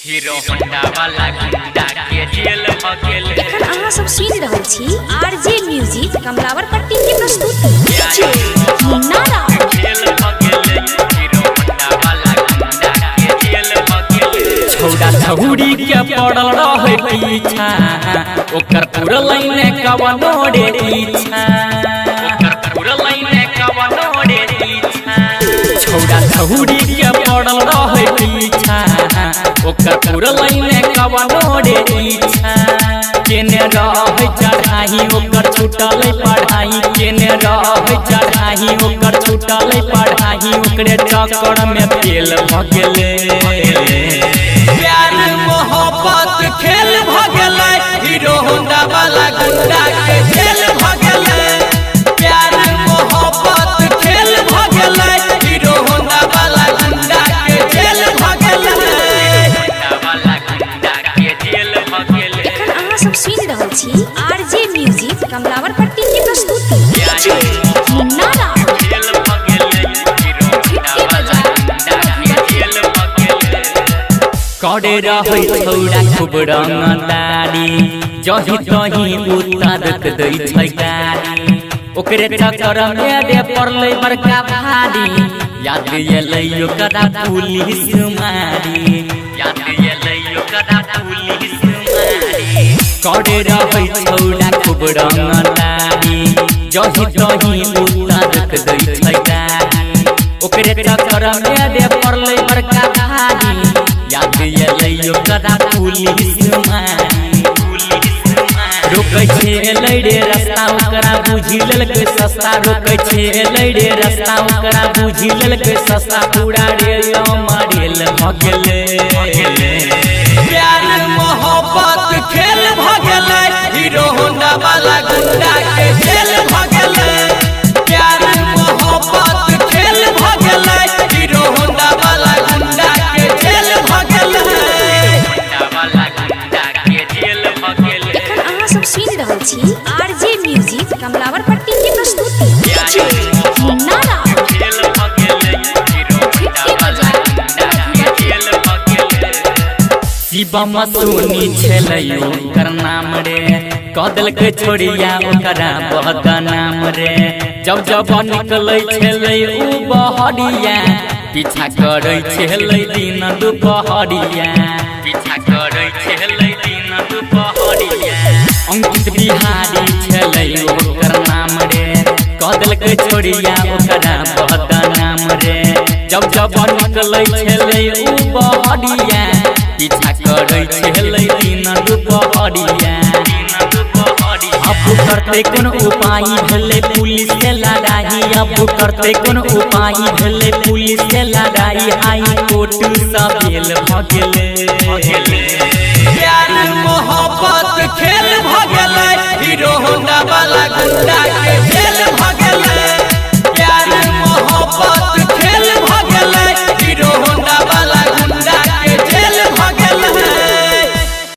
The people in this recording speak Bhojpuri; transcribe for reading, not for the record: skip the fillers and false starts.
हीरो होंडा वाला गुंडा के जेल भ गेल। एखन अहाँ सब सुनि रहल छी आरजे म्यूजिक कमलावर पट्टी के प्रस्तुति। मुन्ना राव जेल भ गेल। हीरो होंडा वाला गुंडा के जेल भ गेल। छौड़ा छौड़ी के पड़ल रहे पीछा ओकर पूरा लाइन कवनो रे पीछा ओकर पूरा लाइन कवनो रे पीछा। छौड़ा छौड़ी के पड़ल रहे पीछा ओकर पूरा लाइन कवनो रे पीछा। केने रहे चढ़ाई ओकर छूटल पढ़ाई केने रहे चढ़ाई ओकर छूटल पढ़ाई ओकरे चक्कर में फेल भ गेले। प्यार मोहब्बत खेल भ गेलै हीरो होंडा वाला गुंडा के जेल भ गेलै। प्यार मोहब्बत खेल भ गेलै हीरो होंडा वाला गुंडा के जेल भ गेलै। वाला गुंडा के जेल भ गेले। एखन अहाँ सब सुनि रहल छी आरजे म्यूजिक कमलावर पट्टी के प्रस्तुति। मुन्ना राव जेल भ गेले। हीरो होंडा वाला गुंडा के जेल भ गेले। करे रहे छौड़ा खूब रंगदारी जही तही उतारत दै छै गाड़ी ओकरे चक्कर में रे पड़ले बड़का भारी। याद एलै ओकरा पुलिस मारी याद एलै ओकरा पुलिस मारी। करे रहे छौड़ा खूब रंगदारी जही तही उतारत दै छै गाड़ी ओकरे चक्कर में रे पड़ले बड़का भारी। याद एलै ओकरा पुलिस मारी रोकै छै रे रास्ता ओकरा बुझि लेलकै सस्ता रोकै छै रे रास्ता ओकरा बुझि लेलकै सस्ता पूरा रेल मरेल भ गेलै। प्यार मोहब्बत खेल भ गेलै हीरो होंडा वाला गुंडा के जेल भ गेलै। प्यार मोहब्बत खेल भ गेलै हीरो होंडा वाला गुंडा के जेल भ गेलै। वाला गुंडा के जेल भ गेलै। एखन अहाँ सब सुनि रहल छी आरजे म्यूजिक कमलावर पट्टी के प्रस्तुति। मुन्ना राव जेल भ गेलै। हीरो होंडा वाला गुंडा के जेल भ गेलै। शिवम सोनी छलै ओकर नाम रे क देलकै छोड़िया ओकरा बदनाम रे। जब जब निकलै छलै उ बहरिया पीछा करै छलै दिन दुपहरिया पीछा करै छलै दिन दुपहरिया। अंकित बिहारी छलै ओकर नाम रे क देलकै छोड़िया ओकरा बदनाम रे। जब जब निकलै छलै उ बहरिया पीछा करै छलै दिन दुपहरिया। अब करते कोन उपाय भेलै पुलिस से लड़ाई अब करते कोन उपाय भेलै पुलिस से लड़ाई हाई कोर्ट सँ बेल भ गेलै। प्यार मोहब्बत खेल भ गेलै हीरो होंडा वाला गुंडा